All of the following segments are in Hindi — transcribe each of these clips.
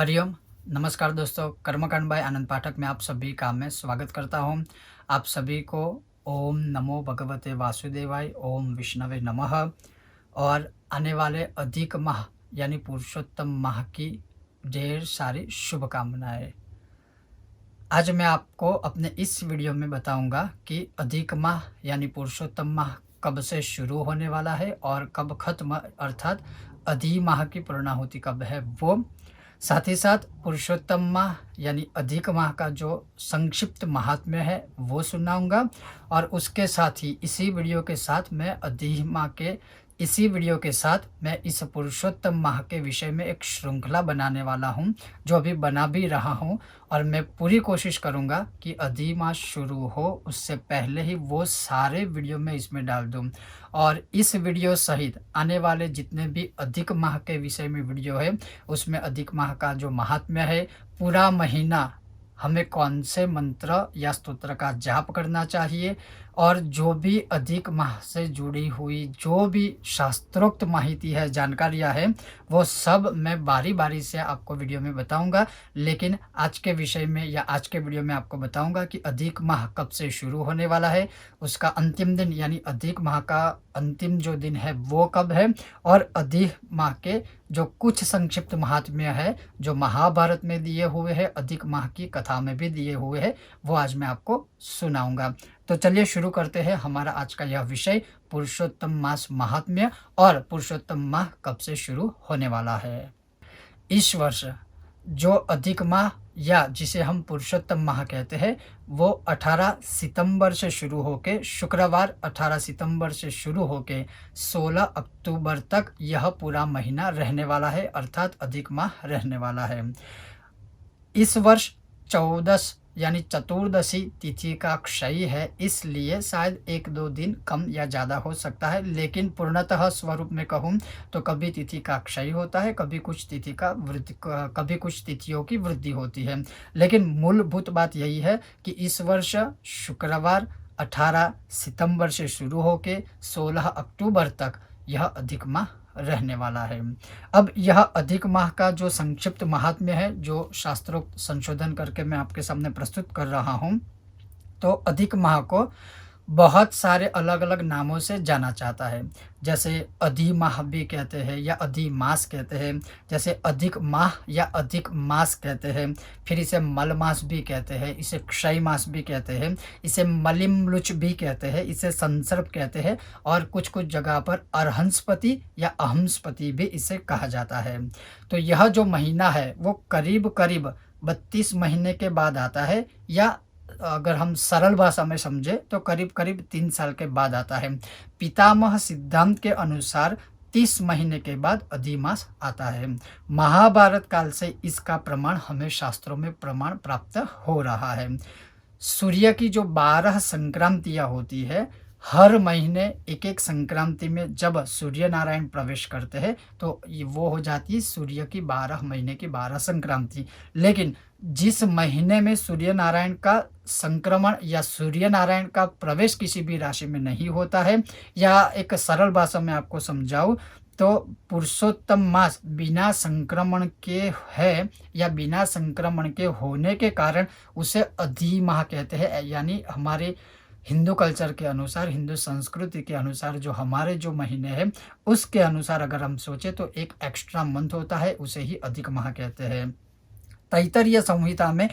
हरिओम। नमस्कार दोस्तों, कर्मकांड बाय आनंद पाठक में आप सभी का मैं स्वागत करता हूँ। आप सभी को ओम नमो भगवते वासुदेवाय, ओम विष्णवे नमः। और आने वाले अधिक माह यानी पुरुषोत्तम माह की ढेर सारी शुभकामनाएं। आज मैं आपको अपने इस वीडियो में बताऊंगा कि अधिक माह यानी पुरुषोत्तम माह कब से शुरू होने वाला है और कब खत्म, अर्थात अधि माह की पूर्णाहुति कब है वो। साथ ही साथ पुरुषोत्तम माह यानी अधिक माह का जो संक्षिप्त महात्म्य है वो सुनाऊंगा। और उसके साथ ही इसी वीडियो के साथ मैं इस पुरुषोत्तम माह के विषय में एक श्रृंखला बनाने वाला हूं, जो अभी बना भी रहा हूं। और मैं पूरी कोशिश करूंगा कि अधि माह शुरू हो उससे पहले ही वो सारे वीडियो मैं इसमें डाल दूं। और इस वीडियो सहित आने वाले जितने भी अधिक माह के विषय में वीडियो है, उसमें अधिक माह का जो महात्म्य है, पूरा महीना हमें कौन से मंत्र या स्तोत्र का जाप करना चाहिए, और जो भी अधिक माह से जुड़ी हुई जो भी शास्त्रोक्त माहिती है, जानकारियाँ हैं, वो सब मैं बारी बारी से आपको वीडियो में बताऊंगा। लेकिन आज के विषय में या आज के वीडियो में आपको बताऊंगा कि अधिक माह कब से शुरू होने वाला है, उसका अंतिम दिन यानी अधिक माह का अंतिम जो दिन है वो कब है, और अधिक माह के जो कुछ संक्षिप्त महात्म्य है जो महाभारत में दिए हुए हैं, अधिक माह की कथा में भी दिए हुए हैं, वो आज मैं आपको सुनाऊंगा। तो चलिए शुरू करते हैं हमारा आज का यह विषय, पुरुषोत्तम मास महात्म्य और पुरुषोत्तम माह कब से शुरू होने वाला है। इस वर्ष जो अधिक माह या जिसे हम पुरुषोत्तम माह कहते हैं, वो 18 सितंबर से शुरू होके शुक्रवार 18 सितंबर से शुरू होके 16 अक्टूबर तक यह पूरा महीना रहने वाला है, अर्थात अधिक माह रहने वाला है। इस वर्ष 14 यानी चतुर्दशी तिथि का क्षय है, इसलिए शायद 1-2 दिन कम या ज़्यादा हो सकता है। लेकिन पूर्णतः स्वरूप में कहूँ तो कभी तिथि का क्षय होता है, कभी कुछ तिथियों की वृद्धि होती है। लेकिन मूलभूत बात यही है कि इस वर्ष शुक्रवार 18 सितंबर से शुरू होकर 16 अक्टूबर तक यह अधिक माह रहने वाला है। अब यह अधिक माह का जो संक्षिप्त महात्म्य है, जो शास्त्रोक्त संशोधन करके मैं आपके सामने प्रस्तुत कर रहा हूँ, तो अधिक माह को बहुत सारे अलग अलग नामों से जाना जाता है। जैसे अधि माह भी कहते हैं या अधि मास कहते हैं, जैसे अधिक माह या अधिक मास कहते हैं। फिर इसे मल मास भी कहते हैं, इसे क्षय मास भी कहते हैं, इसे मलिम्लुच भी कहते हैं, इसे संसर्प कहते हैं, और कुछ कुछ जगह पर अरहंस्पति या अहंस्पति भी इसे कहा जाता है। तो यह जो महीना है वो करीब करीब 32 महीने के बाद आता है, या अगर हम सरल भाषा में समझे तो करीब करीब 3 साल के बाद आता है। पितामह सिद्धांत के अनुसार 30 महीने के बाद अधिमास आता है। महाभारत काल से इसका प्रमाण हमें शास्त्रों में प्रमाण प्राप्त हो रहा है। सूर्य की जो 12 संक्रांतियाँ होती है, हर महीने एक एक संक्रांति में जब सूर्य नारायण प्रवेश करते हैं तो वो हो जाती है सूर्य की 12 महीने की 12 संक्रांति। लेकिन जिस महीने में सूर्य नारायण का संक्रमण या सूर्य नारायण का प्रवेश किसी भी राशि में नहीं होता है, या एक सरल भाषा में आपको समझाऊं तो पुरुषोत्तम मास बिना संक्रमण के है या बिना संक्रमण के होने के कारण उसे अधि माह कहते हैं। यानी हमारे हिंदू कल्चर के अनुसार, हिंदू संस्कृति के अनुसार जो हमारे जो महीने हैं उसके अनुसार अगर हम सोचें तो एक एक्स्ट्रा मंथ होता है, उसे ही अधिक माह कहते हैं। तैत्तिरीय संहिता में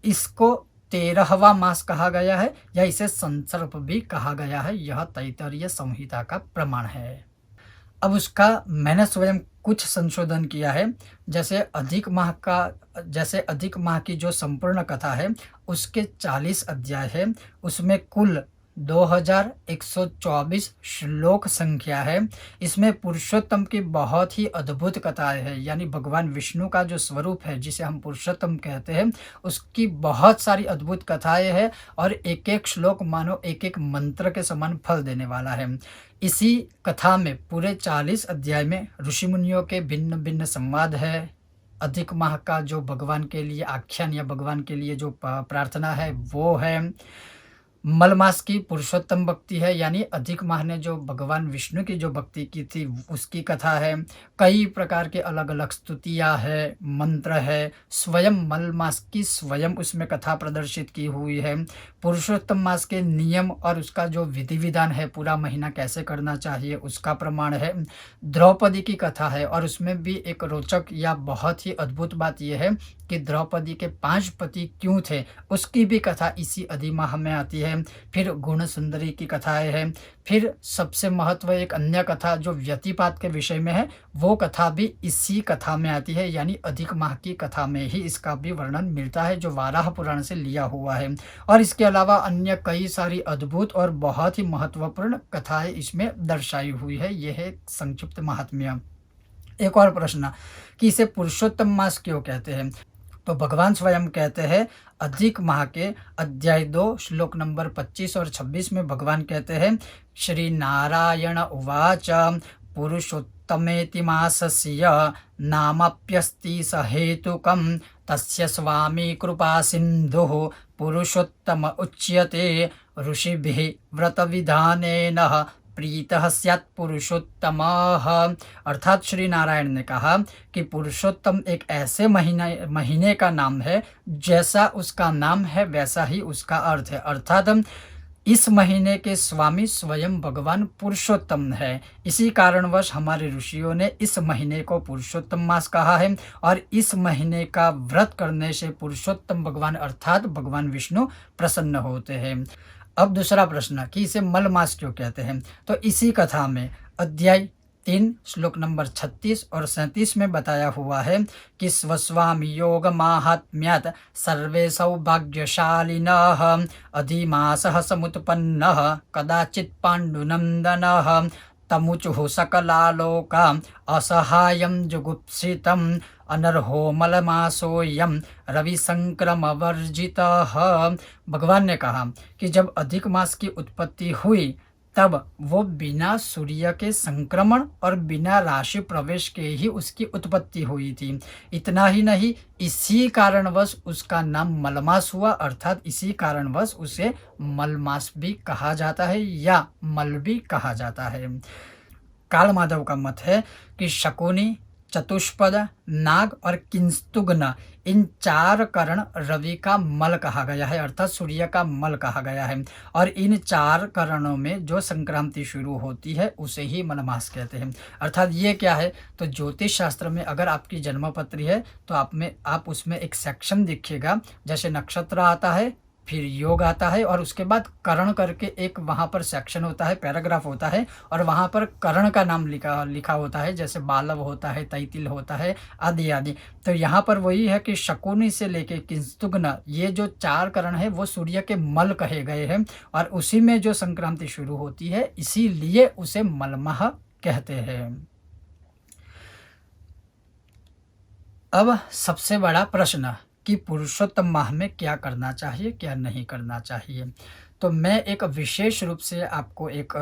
इसको 13वां मास कहा गया है, या इसे संसर्प भी कहा गया है। यह तैत्तिरीय संहिता का प्रमाण है। अब उसका मैंने स्वयं कुछ संशोधन किया है। जैसे अधिक माह की जो संपूर्ण कथा है उसके 40 अध्याय है, उसमें कुल 2124 श्लोक संख्या है। इसमें पुरुषोत्तम की बहुत ही अद्भुत कथाएं हैं, यानी भगवान विष्णु का जो स्वरूप है जिसे हम पुरुषोत्तम कहते हैं, उसकी बहुत सारी अद्भुत कथाएं हैं, और एक एक श्लोक मानो एक एक मंत्र के समान फल देने वाला है। इसी कथा में पूरे 40 अध्याय में ऋषि मुनियों के भिन्न भिन्न संवाद है। अधिक माह का जो भगवान के लिए आख्यान या भगवान के लिए जो प्रार्थना है वो है। मल मास की पुरुषोत्तम भक्ति है, यानी अधिक माह ने जो भगवान विष्णु की जो भक्ति की थी उसकी कथा है। कई प्रकार के अलग-अलग स्तुतियाँ है, मंत्र है, स्वयं मल मास की स्वयं उसमें कथा प्रदर्शित की हुई है। पुरुषोत्तम मास के नियम और उसका जो विधि-विधान है, पूरा महीना कैसे करना चाहिए उसका प्रमाण है। द्रौपदी की कथा है और उसमें भी एक रोचक या बहुत ही अद्भुत बात ये है कि द्रौपदी के 5 पति क्यों थे, उसकी भी कथा इसी अधिमाह में आती है। फिर गुण सुंदरी की कथाएँ हैं। फिर सबसे महत्व एक अन्य कथा जो व्यतिपात के विषय में है, वो कथा भी इसी कथा में आती है, यानी अधिक माह की कथा में ही इसका भी वर्णन मिलता है, जो वाराह पुराण से लिया हुआ है। और इसके अलावा अन्य कई सारी अद्भुत और बहुत ही महत्वपूर्ण कथाएँ इसमें दर्शाई हुई है। यह है संक्षिप्त महात्म्य। एक और प्रश्न कि इसे पुरुषोत्तम मास क्यों कहते हैं? तो भगवान स्वयं कहते हैं, अधिक माह के अध्याय 2 श्लोक नंबर 25 और 26 में भगवान कहते हैं, श्री नारायण उवाच पुरुषोत्तमेति मासस्य नामाप्यस्ति स हेतुकं तस्य स्वामी कृपा सिन्धुः पुरुषोत्तम उच्यते ऋषिभिः व्रतविधानेन प्रीतः स्यात् पुरुषोत्तमः। अर्थात श्री नारायण ने कहा कि पुरुषोत्तम एक ऐसे महीने का नाम है, जैसा उसका नाम है वैसा ही उसका अर्थ है। अर्थात इस महीने के स्वामी स्वयं भगवान पुरुषोत्तम है। इसी कारणवश हमारे ऋषियों ने इस महीने को पुरुषोत्तम मास कहा है और इस महीने का व्रत करने से पुरुषोत्तम भगवान अर्थात भगवान विष्णु प्रसन्न होते हैं। अब दूसरा प्रश्न कि इसे मल मास क्यों कहते हैं? तो इसी कथा में अध्याय 3 श्लोक नंबर 36 और 37 में बताया हुआ है कि स्वस्वामी योग माहात्म्यात् सर्वे सौभाग्यशालिनः अधिमासः समुत्पन्नः कदाचित् पाण्डुनन्दनः तमुचुः सकलालोका असहायं जुगुप्सितम् अनर्हो मलमासोऽयं रविसंक्रमवर्जितः। भगवान ने कहा कि जब अधिक मास की उत्पत्ति हुई तब वो बिना सूर्य के संक्रमण और बिना राशि प्रवेश के ही उसकी उत्पत्ति हुई थी। इतना ही नहीं, इसी कारणवश उसका नाम मलमास हुआ, अर्थात इसी कारणवश उसे मलमास भी कहा जाता है या मल भी कहा जाता है। काल माधव का मत है कि शकुनी, चतुष्पद, नाग और किंस्तुग्न इन 4 करण रवि का मल कहा गया है, अर्थात सूर्य का मल कहा गया है। और इन 4 करणों में जो संक्रांति शुरू होती है उसे ही मलमास कहते हैं। अर्थात ये क्या है, तो ज्योतिष शास्त्र में अगर आपकी जन्मपत्री है तो आप उसमें एक सेक्शन दिखेगा, जैसे नक्षत्र आता है, फिर योग आता है और उसके बाद करण करके एक वहाँ पर सेक्शन होता है, पैराग्राफ होता है और वहाँ पर करण का नाम लिखा होता है, जैसे बालव होता है, तैतिल होता है, आदि आदि। तो यहाँ पर वही है कि शकुनी से लेके किंस्तुग्न ये जो 4 करण है वो सूर्य के मल कहे गए हैं और उसी में जो संक्रांति शुरू होती है, इसीलिए उसे मलमाह कहते हैं। अब सबसे बड़ा प्रश्न कि पुरुषोत्तम माह में क्या करना चाहिए, क्या नहीं करना चाहिए। तो मैं एक विशेष रूप से आपको एक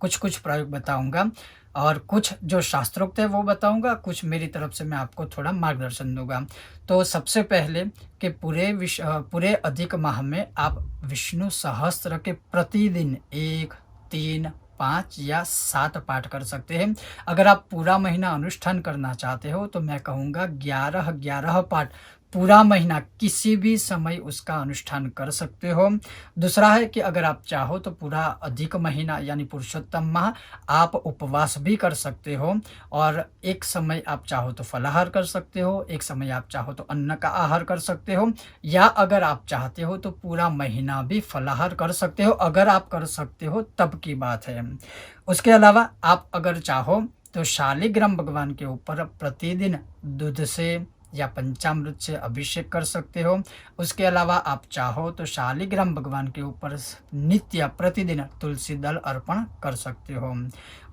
कुछ प्रयोग बताऊँगा और कुछ जो शास्त्रोक्त है वो बताऊँगा, कुछ मेरी तरफ से मैं आपको थोड़ा मार्गदर्शन दूँगा। तो सबसे पहले कि पूरे अधिक माह में आप विष्णु सहस्त्र के प्रतिदिन 1, 3, 5 या 7 पाठ कर सकते हैं। अगर आप पूरा महीना अनुष्ठान करना चाहते हो तो मैं कहूँगा 11 पाठ पूरा महीना किसी भी समय उसका अनुष्ठान कर सकते हो। दूसरा है कि अगर आप चाहो तो पूरा अधिक महीना यानी पुरुषोत्तम माह आप उपवास भी कर सकते हो और एक समय आप चाहो तो फलाहार कर सकते हो, एक समय आप चाहो तो अन्न का आहार कर सकते हो या अगर आप चाहते हो तो पूरा महीना भी फलाहार कर सकते हो। अगर आप कर सकते हो तब की बात है। उसके अलावा आप अगर चाहो तो शालिग्राम भगवान के ऊपर प्रतिदिन दूध से या पंचामृत से अभिषेक कर सकते हो। उसके अलावा आप चाहो तो शालिग्राम भगवान के ऊपर नित्य प्रतिदिन तुलसी दल अर्पण कर सकते हो।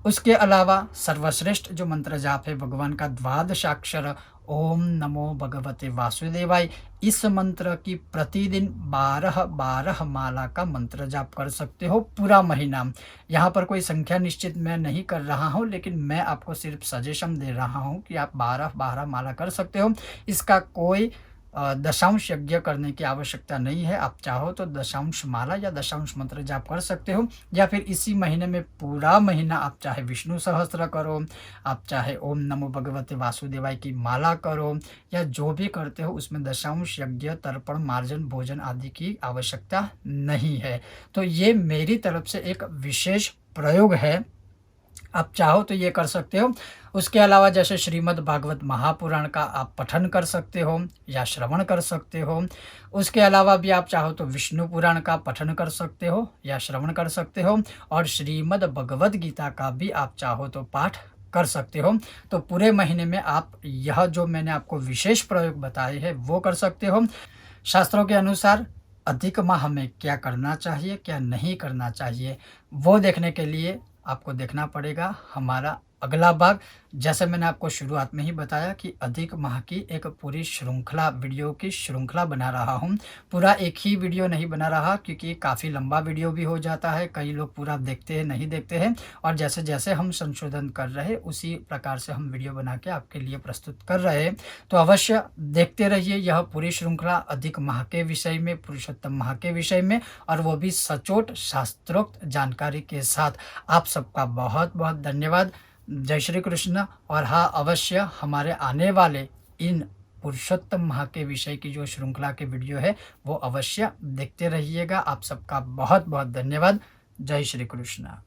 उसके अलावा सर्वश्रेष्ठ जो मंत्र जाप है भगवान का द्वादशाक्षर ओम नमो भगवते वासुदेवाय, इस मंत्र की प्रतिदिन 12 माला का मंत्र जाप कर सकते हो पूरा महीना। यहाँ पर कोई संख्या निश्चित मैं नहीं कर रहा हूँ, लेकिन मैं आपको सिर्फ सजेशन दे रहा हूँ कि आप 12 माला कर सकते हो। इसका कोई दशांश यज्ञ करने की आवश्यकता नहीं है। आप चाहो तो दशांश माला या दशांश मंत्र जाप कर सकते हो, या फिर इसी महीने में पूरा महीना आप चाहे विष्णु सहस्त्र करो, आप चाहे ओम नमो भगवते वासुदेवाय की माला करो, या जो भी करते हो उसमें दशांश यज्ञ, तर्पण, मार्जन, भोजन आदि की आवश्यकता नहीं है। तो ये मेरी तरफ से एक विशेष प्रयोग है, आप चाहो तो ये कर सकते हो। उसके अलावा जैसे श्रीमद् भागवत महापुराण का आप पठन कर सकते हो या श्रवण कर सकते हो। उसके अलावा भी आप चाहो तो विष्णु पुराण का पठन कर सकते हो या श्रवण कर सकते हो, और श्रीमद् भगवद गीता का भी आप चाहो तो पाठ कर सकते हो। तो पूरे महीने में आप यह जो मैंने आपको विशेष प्रयोग बताए हैं वो कर सकते हो। शास्त्रों के अनुसार अधिक माह में क्या करना चाहिए, क्या नहीं करना चाहिए, वो देखने के लिए आपको देखना पड़ेगा हमारा अगला भाग। जैसे मैंने आपको शुरुआत में ही बताया कि अधिक माह की एक पूरी श्रृंखला, वीडियो की श्रृंखला बना रहा हूँ। पूरा एक ही वीडियो नहीं बना रहा, क्योंकि काफ़ी लंबा वीडियो भी हो जाता है, कई लोग पूरा देखते हैं, नहीं देखते हैं, और जैसे जैसे हम संशोधन कर रहे हैं उसी प्रकार से हम वीडियो बना के आपके लिए प्रस्तुत कर रहे हैं। तो अवश्य देखते रहिए यह पूरी श्रृंखला अधिक माह के विषय में, पुरुषोत्तम माह के विषय में, और वो भी सचोट शास्त्रोक्त जानकारी के साथ। आप सबका बहुत बहुत धन्यवाद। जय श्री कृष्ण। और हाँ, अवश्य हमारे आने वाले इन पुरुषोत्तम माह के विषय की जो श्रृंखला के वीडियो है वो अवश्य देखते रहिएगा। आप सबका बहुत बहुत धन्यवाद। जय श्री कृष्ण।